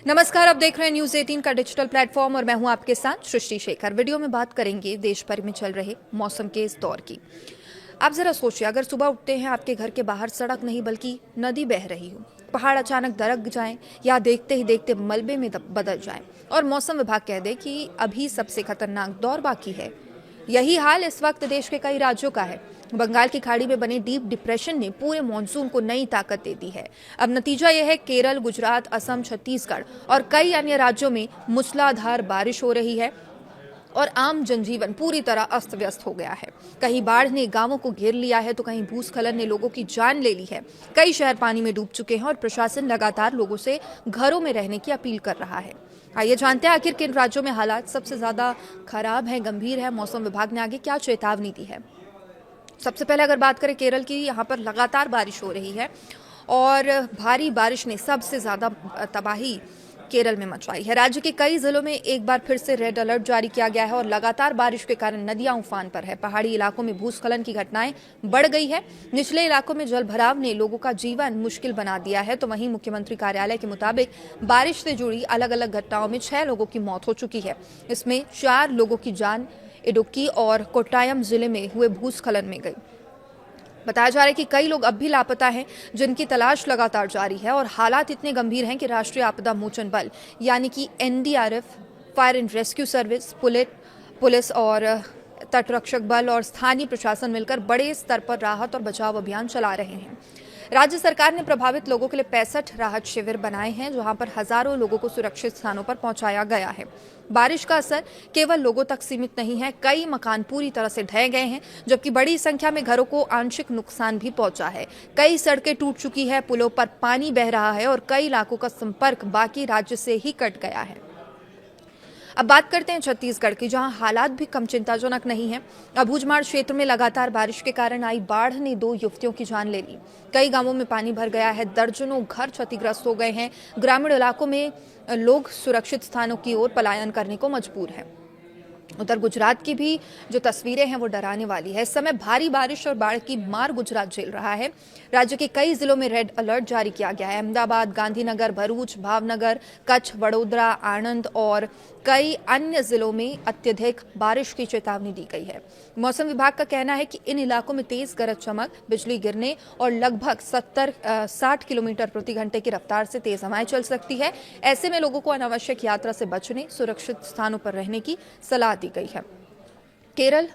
नमस्कार, आप देख रहे हैं न्यूज 18 का डिजिटल प्लेटफॉर्म और मैं हूं आपके साथ सृष्टि शेखर। वीडियो में बात करेंगे देश भर में चल रहे मौसम के इस दौर की। आप जरा सोचिए, अगर सुबह उठते हैं आपके घर के बाहर सड़क नहीं बल्कि नदी बह रही हो, पहाड़ अचानक दरक जाएं या देखते ही देखते मलबे में बदल जाएं और मौसम विभाग कह दे कि अभी सबसे खतरनाक दौर बाकी है। यही हाल इस वक्त देश के कई राज्यों का है। बंगाल की खाड़ी में बने डीप डिप्रेशन ने पूरे मॉनसून को नई ताकत दे दी है। अब नतीजा यह है, केरल, गुजरात, असम, छत्तीसगढ़ और कई अन्य राज्यों में मूसलाधार बारिश हो रही है और आम जनजीवन पूरी तरह अस्त व्यस्त हो गया है। कहीं बाढ़ ने गांवों को घेर लिया है तो कहीं भूस्खलन ने लोगों की जान ले ली है। कई शहर पानी में डूब चुके हैं और प्रशासन लगातार लोगों से घरों में रहने की अपील कर रहा है। आइए जानते हैं आखिर किन राज्यों में हालात सबसे ज्यादा खराब है, गंभीर है। मौसम विभाग ने आगे क्या चेतावनी दी है। सबसे पहले अगर बात करें केरल की, यहाँ पर लगातार बारिश हो रही है और भारी बारिश ने सबसे ज्यादा तबाही केरल में मचाई है। राज्य के कई जिलों में एक बार फिर से रेड अलर्ट जारी किया गया है और लगातार बारिश के कारण नदियां उफान पर है। पहाड़ी इलाकों में भूस्खलन की घटनाएं बढ़ गई है। निचले इलाकों में जल भराव ने लोगों का जीवन मुश्किल बना दिया है। तो वहीं मुख्यमंत्री कार्यालय के मुताबिक बारिश से जुड़ी अलग अलग घटनाओं में 6 लोगों की मौत हो चुकी है। इसमें 4 लोगों की जान इडुक्की और कोट्टायम जिले में हुए भूस्खलन में गई। बताया जा रहा है कि कई लोग अब भी लापता हैं, जिनकी तलाश लगातार जारी है और हालात इतने गंभीर हैं कि राष्ट्रीय आपदा मोचन बल यानी कि NDRF, fire and rescue service, police और तटरक्षक बल और स्थानीय प्रशासन मिलकर बड़े स्तर पर राहत और बचाव अभियान चला रहे हैं। राज्य सरकार ने प्रभावित लोगों के लिए 65 राहत शिविर बनाए हैं, जहां पर हजारों लोगों को सुरक्षित स्थानों पर पहुंचाया गया है। बारिश का असर केवल लोगों तक सीमित नहीं है, कई मकान पूरी तरह से ढह गए हैं, जबकि बड़ी संख्या में घरों को आंशिक नुकसान भी पहुंचा है। कई सड़कें टूट चुकी है, पुलों पर पानी बह रहा है और कई इलाकों का संपर्क बाकी राज्य से ही कट गया है। अब बात करते हैं छत्तीसगढ़ की, जहां हालात भी कम चिंताजनक नहीं है। अबूझमाड़ क्षेत्र में लगातार बारिश के कारण आई बाढ़ ने 2 युवतियों की जान ले ली। कई गांवों में पानी भर गया है, दर्जनों घर क्षतिग्रस्त हो गए हैं। ग्रामीण इलाकों में लोग सुरक्षित स्थानों की ओर पलायन करने को मजबूर हैं। उधर गुजरात की भी जो तस्वीरें हैं वो डराने वाली है। इस समय भारी बारिश और बाढ़ की मार गुजरात झेल रहा है। राज्य के कई जिलों में रेड अलर्ट जारी किया गया है। अहमदाबाद, गांधीनगर, भरूच, भावनगर, कच्छ, वडोदरा, आणंद और कई अन्य जिलों में अत्यधिक बारिश की चेतावनी दी गई है। मौसम विभाग का कहना है कि इन इलाकों में तेज गरज चमक, बिजली गिरने और लगभग 60 किलोमीटर प्रति घंटे की रफ्तार से तेज हवाएं चल सकती है। ऐसे में लोगों को अनावश्यक यात्रा से बचने, सुरक्षित स्थानों पर रहने की सलाह दी गई है। केरल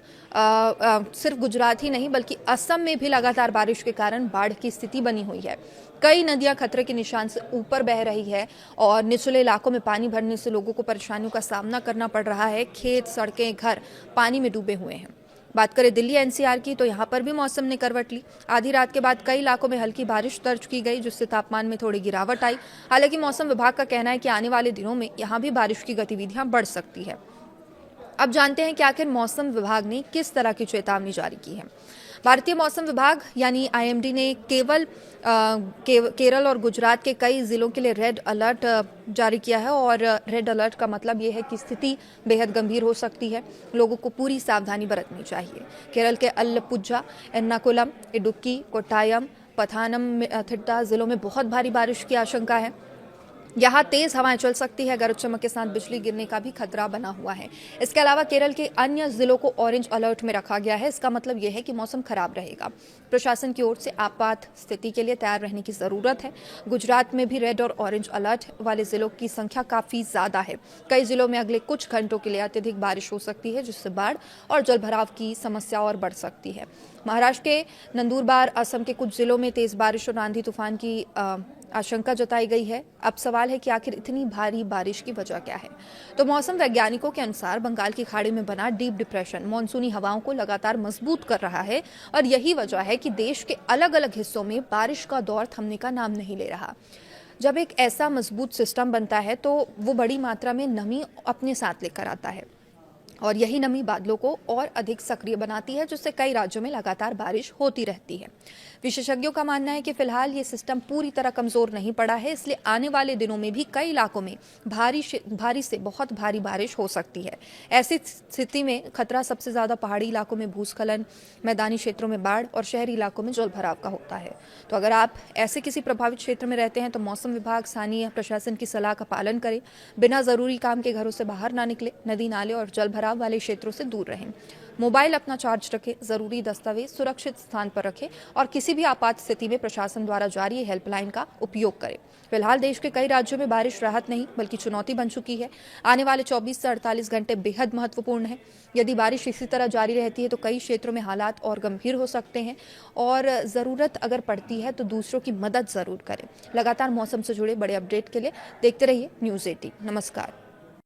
सिर्फ गुजरात ही नहीं बल्कि असम में भी लगातार बारिश के कारण बाढ़ की स्थिति बनी हुई है। कई नदियां खतरे के निशान से ऊपर बह रही है और निचले इलाकों में पानी भरने से लोगों को परेशानियों का सामना करना पड़ रहा है। खेत, सड़कें, घर पानी में डूबे हुए हैं। बात करें दिल्ली एनसीआर की, तो यहाँ पर भी मौसम ने करवट ली। आधी रात के बाद कई इलाकों में हल्की बारिश दर्ज की गई, जिससे तापमान में थोड़ी गिरावट आई। हालांकि मौसम विभाग का कहना है कि आने वाले दिनों में यहाँ भी बारिश की गतिविधियां बढ़ सकती है। अब जानते हैं कि आखिर मौसम विभाग ने किस तरह की चेतावनी जारी की है। भारतीय मौसम विभाग यानी आईएमडी ने केरल और गुजरात के कई जिलों के लिए रेड अलर्ट जारी किया है और रेड अलर्ट का मतलब ये है कि स्थिति बेहद गंभीर हो सकती है। लोगों को पूरी सावधानी बरतनी चाहिए। केरल के अल्लपुझा, एर्नाकुलम, इडुक्की, कोट्टायम, पथानमथिट्टा जिलों में बहुत भारी बारिश की आशंका है। यहाँ तेज हवाएं चल सकती है, गरज चमक के साथ बिजली गिरने का भी खतरा बना हुआ है। इसके अलावा केरल के अन्य जिलों को ऑरेंज अलर्ट में रखा गया है। इसका मतलब यह है कि मौसम खराब रहेगा। प्रशासन की ओर से आपात स्थिति के लिए तैयार रहने की जरूरत है। गुजरात में भी रेड और ऑरेंज अलर्ट वाले जिलों की संख्या काफी ज्यादा है। कई जिलों में अगले कुछ घंटों के लिए अत्यधिक बारिश हो सकती है, जिससे बाढ़ और जलभराव की समस्या और बढ़ सकती है। महाराष्ट्र के नंदुरबार, असम के कुछ जिलों में तेज बारिश और आंधी तूफान की आशंका जताई गई है। अब सवाल है कि आखिर इतनी भारी बारिश की वजह क्या है। तो मौसम वैज्ञानिकों के अनुसार बंगाल की खाड़ी में बना डीप डिप्रेशन मानसूनी हवाओं को लगातार मजबूत कर रहा है और यही वजह है कि देश के अलग अलग हिस्सों में बारिश का दौर थमने का नाम नहीं ले रहा। जब एक ऐसा मजबूत सिस्टम बनता है तो वो बड़ी मात्रा में नमी अपने साथ लेकर आता है और यही नमी बादलों को और अधिक सक्रिय बनाती है, जिससे कई राज्यों में लगातार बारिश होती रहती है। विशेषज्ञों का मानना है कि फिलहाल ये सिस्टम पूरी तरह कमजोर नहीं पड़ा है, इसलिए आने वाले दिनों में भी कई इलाकों में भारी से बहुत भारी बारिश हो सकती है। ऐसी स्थिति में खतरा सबसे ज्यादा पहाड़ी इलाकों में भूस्खलन, मैदानी क्षेत्रों में बाढ़ और शहरी इलाकों में जलभराव का होता है। तो अगर आप ऐसे किसी प्रभावित क्षेत्र में रहते हैं तो मौसम विभाग, स्थानीय प्रशासन की सलाह का पालन करें, बिना जरूरी काम के घरों से बाहर ना निकले, नदी नाले और जलभराव वाले क्षेत्रों से दूर रहें। मोबाइल अपना चार्ज रखें, जरूरी दस्तावेज सुरक्षित स्थान पर रखें और किसी भी आपात स्थिति में प्रशासन द्वारा जारी हेल्पलाइन का उपयोग करें। फिलहाल देश के कई राज्यों में बारिश राहत नहीं बल्कि चुनौती बन चुकी है। आने वाले 24 से 48 घंटे बेहद महत्वपूर्ण है। यदि बारिश इसी तरह जारी रहती है तो कई क्षेत्रों में हालात और गंभीर हो सकते हैं और ज़रूरत अगर पड़ती है तो दूसरों की मदद ज़रूर करें। लगातार मौसम से जुड़े बड़े अपडेट के लिए देखते रहिए न्यूज़ 18। नमस्कार।